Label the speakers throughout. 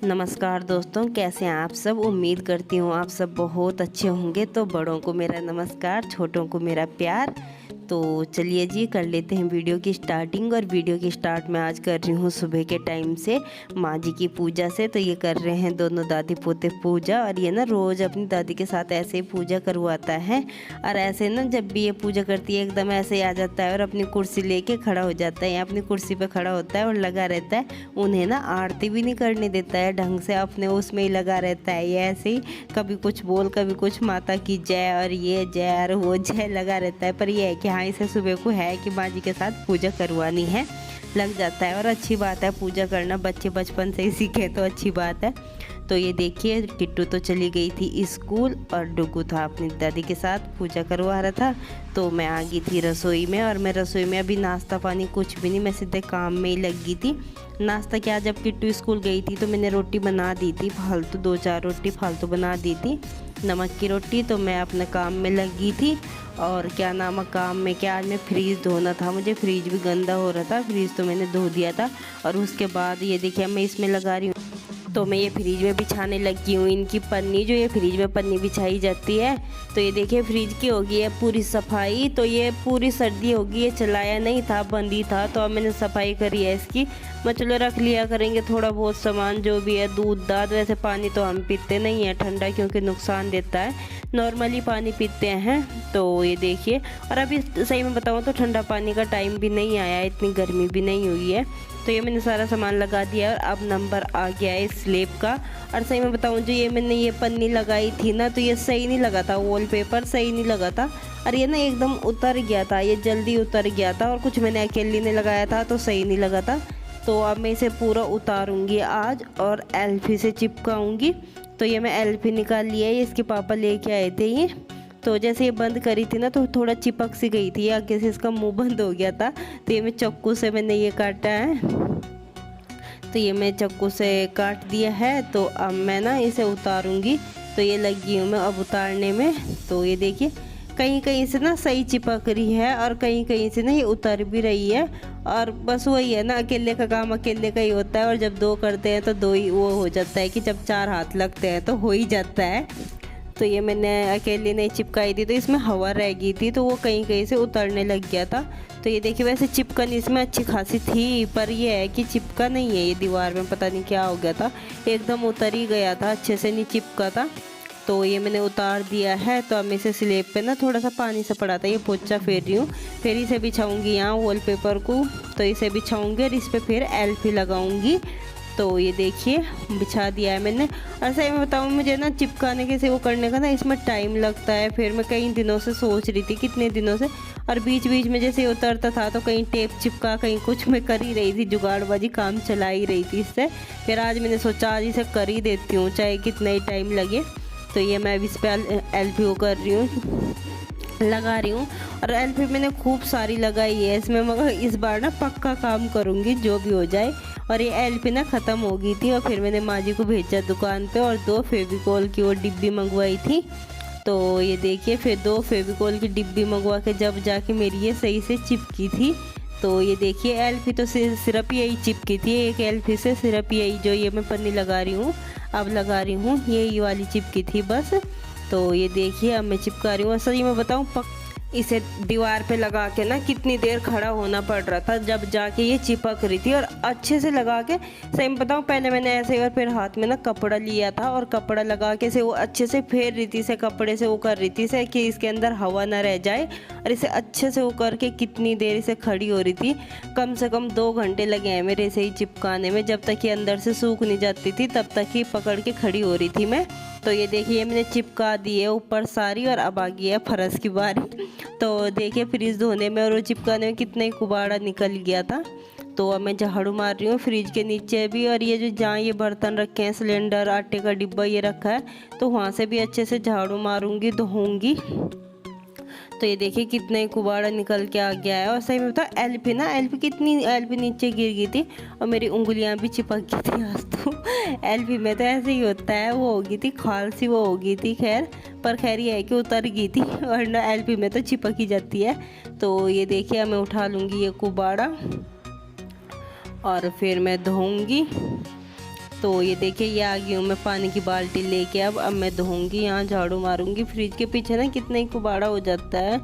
Speaker 1: नमस्कार दोस्तों, कैसे हैं आप सब। उम्मीद करती हूँ आप सब बहुत अच्छे होंगे। तो बड़ों को मेरा नमस्कार, छोटों को मेरा प्यार। तो चलिए जी, कर लेते हैं वीडियो की स्टार्टिंग। और वीडियो की स्टार्ट मैं आज कर रही हूँ सुबह के टाइम से माँ जी की पूजा से। तो ये कर रहे हैं दोनों दादी पोते पूजा। और ये ना रोज़ अपनी दादी के साथ ऐसे ही पूजा करवाता है। और ऐसे ना जब भी ये पूजा करती है एकदम ऐसे ही आ जाता है और अपनी कुर्सी लेके खड़ा हो जाता है, या अपनी कुर्सी पे खड़ा होता है और लगा रहता है। उन्हें ना आरती भी नहीं करने देता है ढंग से, अपने उसमें ही लगा रहता है। ये ऐसे ही कभी कुछ बोल कभी कुछ, माता की जय और ये जय और वो जय लगा रहता है। पर ये है कि हाँ, इसे सुबह को है कि माँ जी के साथ पूजा करवानी है, लग जाता है। और अच्छी बात है पूजा करना, बच्चे बचपन से ही सीखे तो अच्छी बात है। तो ये देखिए, किट्टू तो चली गई थी स्कूल और डुगू था अपनी दादी के साथ पूजा करवा रहा था। तो मैं आ गई थी रसोई में। और मैं रसोई में अभी नाश्ता पानी कुछ भी नहीं, मैं सीधे काम में ही लगी थी। नाश्ता क्या, जब किट्टू स्कूल गई थी तो मैंने रोटी बना दी थी फालतू, 2-4 रोटी फालतू बना दी थी, नमक की रोटी। तो मैं अपने काम में लगी थी। और क्या नाम है काम में, क्या आज मैं फ्रीज धोना था, मुझे फ्रीज भी गंदा हो रहा था, फ्रीज तो मैंने धो दिया था। और उसके बाद ये देखिए मैं इसमें लगा रही हूँ। तो मैं ये फ्रिज में बिछाने लगी हूँ इनकी पन्नी, जो ये फ्रिज में पन्नी बिछाई जाती है। तो ये देखिए फ्रिज की हो गई है पूरी सफाई। तो ये पूरी सर्दी होगी, ये चलाया नहीं था, बंद ही था। तो अब मैंने सफाई करी है इसकी। मैं चलो रख लिया करेंगे थोड़ा बहुत सामान जो भी है, दूध दाद। वैसे पानी तो हम पीते नहीं है ठंडा, क्योंकि नुकसान देता है, नॉर्मली पानी पीते हैं। तो ये देखिए, और अभी सही में बताऊँ तो ठंडा पानी का टाइम भी नहीं आया, इतनी गर्मी भी नहीं हुई है। तो ये मैंने सारा सामान लगा दिया और अब नंबर आ गया है स्लेब का। और सही में बताऊँ, जो ये मैंने ये पन्नी लगाई थी ना, तो ये सही नहीं लगा था, वॉलपेपर सही नहीं लगा था। और ये ना एकदम उतर गया था, ये जल्दी उतर गया था। और कुछ मैंने अकेली ने लगाया था तो सही नहीं लगा था। तो अब मैं इसे पूरा उतारूंगी आज और एल्फी से चिपकाऊंगी। तो ये मैं एल्फी निकाल लिया है, इसके पापा लेके आए थे ये। तो जैसे ये बंद करी थी ना तो थोड़ा चिपक सी गई थी, आगे से इसका मुंह बंद हो गया था। तो ये मैं चाकू से मैंने ये काटा है। तो ये मैं चाकू से काट दिया है। तो अब मैं ना इसे उतारूंगी। तो ये लगी हूँ मैं अब उतारने में। तो ये देखिए कहीं कहीं से ना सही चिपक रही है और कहीं कहीं से ना ये उतर भी रही है। और बस वही है ना, अकेले का काम अकेले का ही होता है। और जब दो करते हैं तो दो ही वो हो जाता है, कि जब 4 हाथ लगते हैं तो हो ही जाता है। तो ये मैंने अकेले नहीं चिपकाई थी, तो इसमें हवा रह गई थी, तो वो कहीं कहीं से उतरने लग गया था। तो ये देखिए वैसे चिपकन इसमें अच्छी खासी थी, पर ये है कि चिपका नहीं है ये दीवार में, पता नहीं क्या हो गया था, एकदम उतर ही गया था, अच्छे से नहीं चिपका था। तो ये मैंने उतार दिया है। तो अब मैं इसे स्लेब पे ना थोड़ा सा पानी से पड़ा था, ये पोंछा फेर रही हूँ। फिर इसे बिछाऊँगी यहाँ वॉलपेपर को। तो इसे बिछाऊँगी और इस पर फिर एल्फी लगाऊँगी। तो ये देखिए बिछा दिया है मैंने। और सही में बताऊँ, मुझे ना चिपकाने के से वो करने का ना इसमें टाइम लगता है। फिर मैं कई दिनों से सोच रही थी, कितने दिनों से। और बीच बीच में जैसे उतरता था तो कहीं टेप चिपका, कहीं कुछ मैं कर ही रही थी, जुगाड़बाजी काम चला ही रही थी इससे। फिर आज मैंने सोचा आज इसे कर ही देती हूँ, चाहे कितना ही टाइम लगे। तो ये मैं अभी इस पर एल्फी कर रही हूँ, लगा रही हूँ। और एल्फी मैंने खूब सारी लगाई है इसमें, मगर इस बार ना पक्का काम करूँगी जो भी हो जाए। और ये एल्फी ना ख़त्म हो गई थी और फिर मैंने माँ जी को भेजा दुकान पे और 2 फेविकोल की वो डिब्बी मंगवाई थी। तो ये देखिए फिर 2 फेविकोल की डिब्बी मंगवा के जब जाके मेरी ये सही से चिपकी थी। तो ये देखिए एल्फी तो सिर्फ यही चिपकी थी, एक एल्फी से सिर्फ यही जो ये मैं पन्नी लगा रही हूँ, अब लगा रही हूँ, यही वाली चिपकी थी बस। तो ये देखिए अब मैं चिपका रही हूँ। सही में बताऊँ, इसे दीवार पे लगा के ना कितनी देर खड़ा होना पड़ रहा था, जब जाके ये चिपक रही थी। और अच्छे से लगा के, सही में बताऊँ, पहले मैंने ऐसे और फिर हाथ में ना कपड़ा लिया था और कपड़ा लगा के से वो अच्छे से फेर रही थी, से कपड़े से वो कर रही थी से कि इसके अंदर हवा ना रह जाए। और इसे अच्छे से वो करके कितनी देर इसे खड़ी हो रही थी, कम से कम 2 घंटे लगे हैं मेरे इसे ही चिपकाने में। जब तक ये अंदर से सूख नहीं जाती थी तब तक ही पकड़ के खड़ी हो रही थी मैं। तो ये देखिए मैंने चिपका दी है ऊपर सारी, और अब आ गई है फर्श की बारी। तो देखिए फ्रिज धोने में और वो चिपकाने में कितना ही कुबाड़ा निकल गया था। तो अब मैं झाड़ू मार रही हूँ फ्रिज के नीचे भी, और ये जो जहाँ ये बर्तन रखे हैं, सिलेंडर, आटे का डिब्बा ये रखा है, तो वहाँ से भी अच्छे से झाड़ू मारूंगी, धोऊंगी। तो ये देखिए कितना ही कुबाड़ा निकल के आ गया है। और सही में बता, एल्फी कितनी एल्फी नीचे गिर गई थी और मेरी उंगलियां भी चिपक गई थी आज तो। एल्फी में तो ऐसे ही होता है, वो हो गई थी खालसी, वो हो गई थी खैर, पर खैर ये है कि उतर गई थी, वरना एल्फी में तो चिपक ही जाती है। तो ये देखिए मैं उठा लूँगी ये कुबाड़ा और फिर मैं धोऊंगी। तो ये देखिए ये आ गई हूँ मैं पानी की बाल्टी लेके। अब मैं धोऊंगी, यहाँ झाड़ू मारूंगी। फ्रिज के पीछे ना कितना ही कुबाड़ा हो जाता है।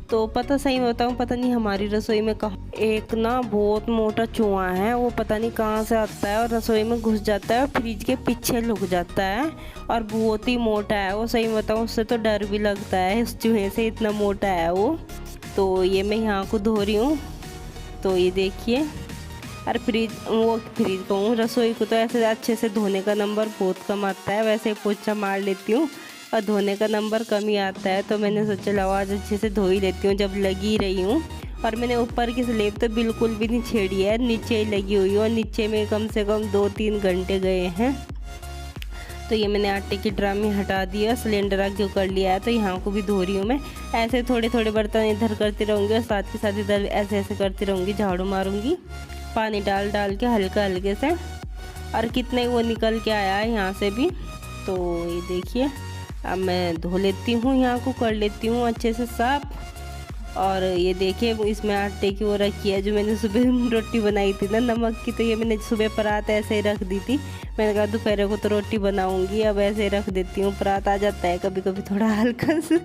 Speaker 1: तो पता सही में बताऊँ, पता नहीं हमारी रसोई में कहाँ एक ना बहुत मोटा चूहा है, वो पता नहीं कहाँ से आता है और रसोई में घुस जाता है और फ्रिज के पीछे लुक जाता है और बहुत ही मोटा है वो। सही में बताऊँ उससे तो डर भी लगता है, उस चूहे से, इतना मोटा है वो। तो ये मैं यहाँ को धो रही हूँ। तो ये देखिए, और फ्रिज कहूँ, रसोई को तो ऐसे अच्छे से धोने का नंबर बहुत कम आता है। वैसे पोछा मार लेती हूँ और धोने का नंबर कम ही आता है। तो मैंने सोचा लो आज अच्छे से धो ही लेती हूँ जब लगी रही हूँ। और मैंने ऊपर की स्लेब तो बिल्कुल भी नहीं छेड़ी है, नीचे ही लगी हुई है और नीचे में कम से कम 2-3 घंटे गए हैं। तो ये मैंने आटे की ड्रामी हटा दिया, सिलेंडर आगे कर लिया है। तो यहाँ को भी धो रही हूँ मैं। ऐसे थोड़े थोड़े बर्तन इधर करती रहूँगी और साथ के साथ इधर ऐसे ऐसे करती रहूँगी, झाड़ू मारूँगी पानी डाल डाल के हल्के से। और कितने वो निकल के आया है यहाँ से भी। तो ये देखिए अब मैं धो लेती हूँ, यहाँ को कर लेती हूँ अच्छे से साफ। और ये देखिए इसमें आटे की वो रखी है जो मैंने सुबह रोटी बनाई थी ना नमक की। तो ये मैंने सुबह परात ऐसे ही रख दी थी। मैंने कहा दोपहर को तो रोटी बनाऊंगी, अब ऐसे ही रख देती हूँ। परात आ जाता है कभी कभी थोड़ा हल्का से,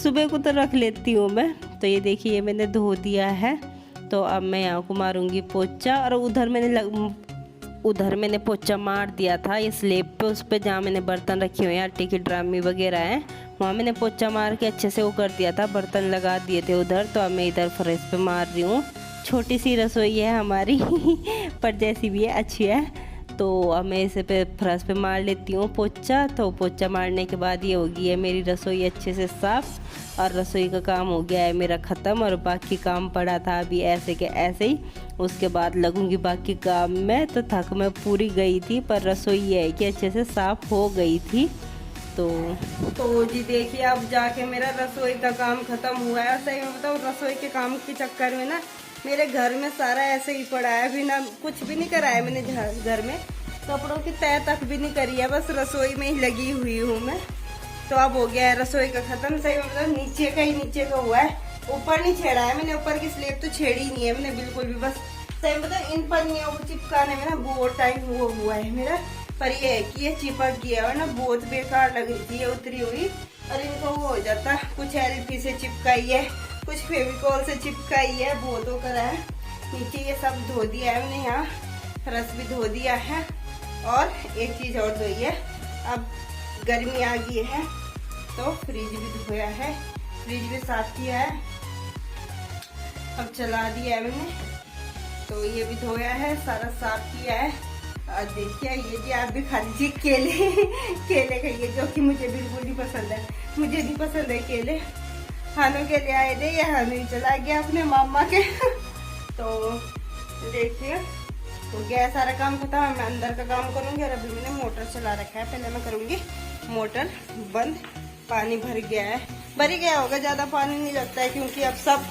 Speaker 1: सुबह को तो रख लेती हूँ मैं। तो ये देखिए ये मैंने धो दिया है। तो अब मैं यहाँ को मारूंगी पोछा। और उधर मैंने पोछा मार दिया था ये स्लेब पे, उस पे जहाँ मैंने बर्तन रखे हुए हैं आटे की ड्रामी वगैरह हैं, वहाँ मैंने पोछा मार के अच्छे से वो कर दिया था, बर्तन लगा दिए थे उधर। तो अब मैं इधर फर्श पे मार रही हूँ। छोटी सी रसोई है हमारी पर जैसी भी है अच्छी है। तो अब मैं इसे पे फर्श पे मार लेती हूँ पोछा। तो पोछा मारने के बाद ये होगी है मेरी रसोई अच्छे से साफ़। और रसोई का काम हो गया है मेरा ख़त्म और बाकी काम पड़ा था अभी ऐसे के ऐसे ही। उसके बाद लगूंगी बाकी काम में। तो थक मैं पूरी गई थी, पर रसोई ये है कि अच्छे से साफ़ हो गई थी। तो जी देखिए अब जाके मेरा रसोई का काम ख़त्म हुआ है। सही में बताऊँ रसोई के काम के चक्कर में ना मेरे घर में सारा ऐसे ही पड़ा है, बिना कुछ भी नहीं करा है मैंने। घर में कपड़ों की तय तक भी नहीं करी है, बस रसोई में ही लगी हुई हूँ मैं। तो अब हो गया है रसोई का खत्म। सही मतलब नीचे का हुआ है, ऊपर नहीं छेड़ा है मैंने। ऊपर की स्लेब तो छेड़ी नहीं है मैंने बिल्कुल भी। बस सही मतलब इन पन्नियों को चिपकाने में ना बहुत टाइम हुआ है मेरा। पर ये है कि ये चिपक गया और ना बहुत बेकार लग रही थी ये उतरी हुई। और इनको वो हो जाता, कुछ एलपी से चिपकाई है, कुछ फेविकॉल से चिपकाई है, बहुत वो करा है। नीचे ये सब धो दिया है मैंने, यहाँ रस भी धो दिया है। और एक चीज और धोई है, अब गर्मी आ गई है तो फ्रिज भी धोया है, फ्रिज भी साफ किया है, अब चला दिया है मैंने। तो ये भी धोया है, सारा साफ किया है। और देखिए ये जी आप भी खा लीजिए केले खाइए, जो कि मुझे बिल्कुल नहीं पसंद है। मुझे नहीं पसंद है केले। हानू के लिए आए थे, ये हानू ही चला गया अपने मामा के तो देखिए तो गया सारा काम खत्म। मैं अंदर का काम करूंगी और अभी मैंने मोटर चला रखा है, पहले मैं करूंगी मोटर बंद। पानी भर गया है, भर ही गया होगा, ज्यादा पानी नहीं लगता है क्योंकि अब सब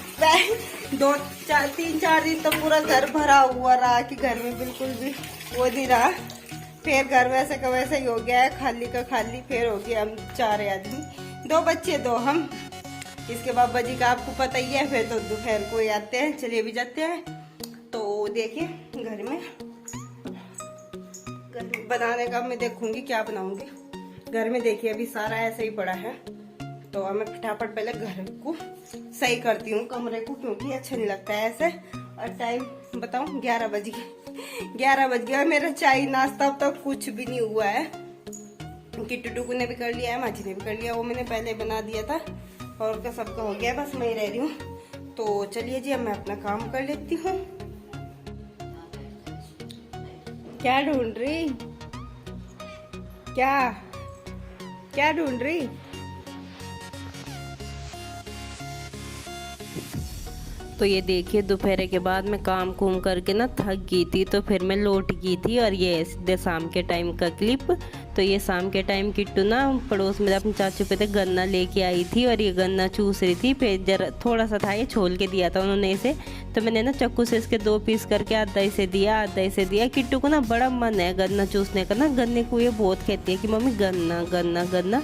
Speaker 1: 3-4 दिन तो पूरा घर भरा हुआ रहा कि घर में बिल्कुल भी वो नहीं रहा। फिर घर वैसे का वैसे ही हो गया है, खाली का खाली। फिर हो गया हम 4 आदमी, 2 बच्चे 2 हम। इसके बाबा जी का आपको पता ही है। फिर तो दोपहर को आते हैं, चले भी जाते हैं। तो देखिए घर में बनाने का मैं देखूंगी क्या बनाऊंगी। घर में देखिए अभी सारा ऐसे ही पड़ा है। तो मैं फटाफट पहले घर को सही करती हूँ, कमरे को, क्योंकि अच्छा नहीं लगता है ऐसे। और टाइम बताऊं 11 बज गया। मेरा चाय नाश्ता अब तक कुछ भी नहीं हुआ है। किट्टू ने भी कर लिया है, माजी ने भी कर लिया, वो मैंने पहले बना दिया था। और का सबका हो गया, बस मैं ही रह रही हूँ। तो चलिए जी अब मैं अपना काम कर लेती हूँ। क्या ढूंढ रही, क्या ढूंढ रही? तो ये देखिए दोपहर के बाद मैं काम कुम करके ना थक गई थी, तो फिर मैं लौट गई थी। और ये सीधे शाम के टाइम का क्लिप। तो ये शाम के टाइम किट्टू ना पड़ोस में अपने चाचू पे थे गन्ना लेके आई थी और ये गन्ना चूस रही थी। फिर जरा थोड़ा सा था, ये छोल के दिया था उन्होंने इसे। तो मैंने ना चाकू से इसके 2 पीस करके आधा इसे दिया। किट्टू को ना बड़ा मन है गन्ना चूसने का ना, गन्ने को ये बहुत कहती है कि मम्मी गन्ना गन्ना गन्ना।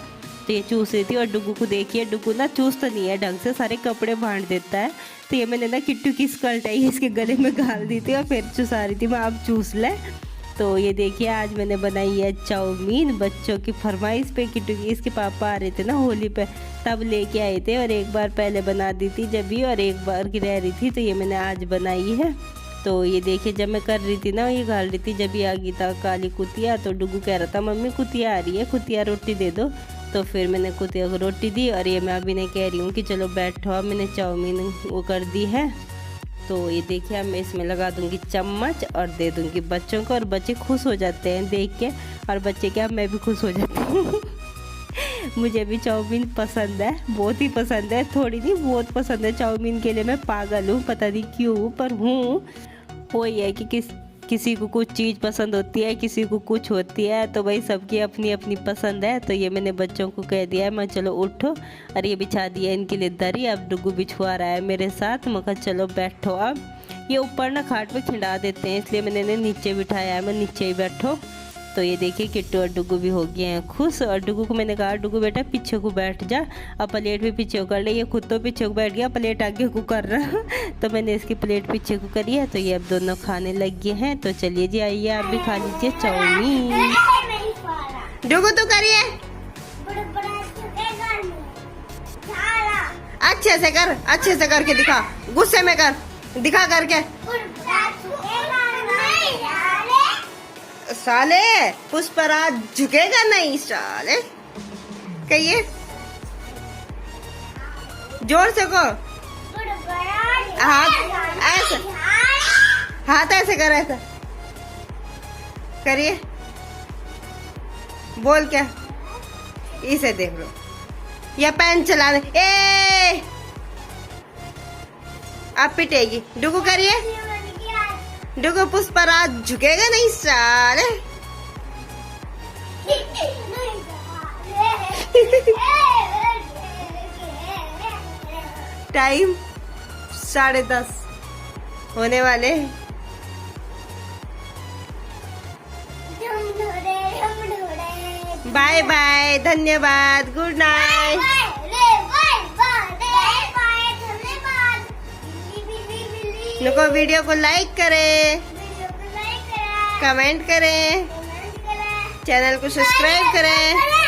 Speaker 1: तो ये चूस रही थी। और डुगू को देखिए, डुगू ना चूसता नहीं है ढंग से, सारे कपड़े बांट देता है। तो ये मैंने ना किट्टू की स्कर्ट है इसके गले में गाल दी थी और फिर चुसा रही थी मैं, अब चूस ले। तो ये देखिए आज मैंने बनाई है चाउमीन बच्चों की फरमाइश पे, क्योंकि इसके पापा आ रहे थे ना होली पे, तब लेके आए थे। और एक बार पहले बना दी थी जब भी, और एक बार की रह रही थी, तो ये मैंने आज बनाई है। तो ये देखिए जब मैं कर रही थी ना, ये घाल रही थी, जब ये आ गई था काली कुतिया, तो डुगू कह रहा था मम्मी कुतिया आ रही है, कुतिया रोटी दे दो। तो फिर मैंने कुतिया को रोटी दी, और ये मैं अभी नहीं कह रही हूँ कि चलो बैठो, अब मैंने चाउमीन वो कर दी है। तो ये देखिए अब मैं इसमें लगा दूंगी चम्मच और दे दूंगी बच्चों को, और बच्चे खुश हो जाते हैं देख के, और बच्चे क्या मैं भी खुश हो जाती हूँ। मुझे भी चाउमीन पसंद है, बहुत ही पसंद है, थोड़ी नहीं बहुत पसंद है। चाउमीन के लिए मैं पागल हूँ, पता नहीं क्यों पर हूँ। वही है कि किसी को कुछ चीज़ पसंद होती है, किसी को कुछ होती है, तो भाई सबकी अपनी अपनी पसंद है। तो ये मैंने बच्चों को कह दिया है मैं चलो उठो, और ये बिछा दिया इनके लिए दरी। अब डुगू बिछवा रहा है मेरे साथ, मैं कहा चलो बैठो। अब ये ऊपर ना खाट पे खिंडा देते हैं, इसलिए मैंने इन्हें नीचे बिठाया है, मैं नीचे ही बैठो। तो ये देखिए किट्टू और डुगू भी हो गए हैं खुश। और डुगू को मैंने कहा डुगू बेटा पीछे को बैठ जा, अब प्लेट भी पीछे को कर ले। ये खुद तो पीछे को बैठ गया, प्लेट आगे को कर रहा। तो मैंने इसकी प्लेट पीछे को करी है, तो ये अब दोनों खाने लग गए हैं। तो चलिए जी आइए आप भी खा लीजिए चाउमीन। डुगू तो करिए, अच्छे से कर, अच्छे से करके दिखा, गुस्से में कर, दिखा करके। साले पुष्पराज झुकेगा नहीं साले, कहिए जोर से को, हाथ ऐसे, हाथ ऐसे कर, ऐसा करिए, बोल क्या, इसे देख लो, या पेन चलाने ए आप पिटेगी। डुगू करिए, डुगू पुष्पराज झुकेगा नहीं साले। टाइम 10:30 होने वाले। बाय बाय, धन्यवाद, गुड नाइट। नको वीडियो को लाइक करें, कमेंट करें, चैनल को सब्सक्राइब करें।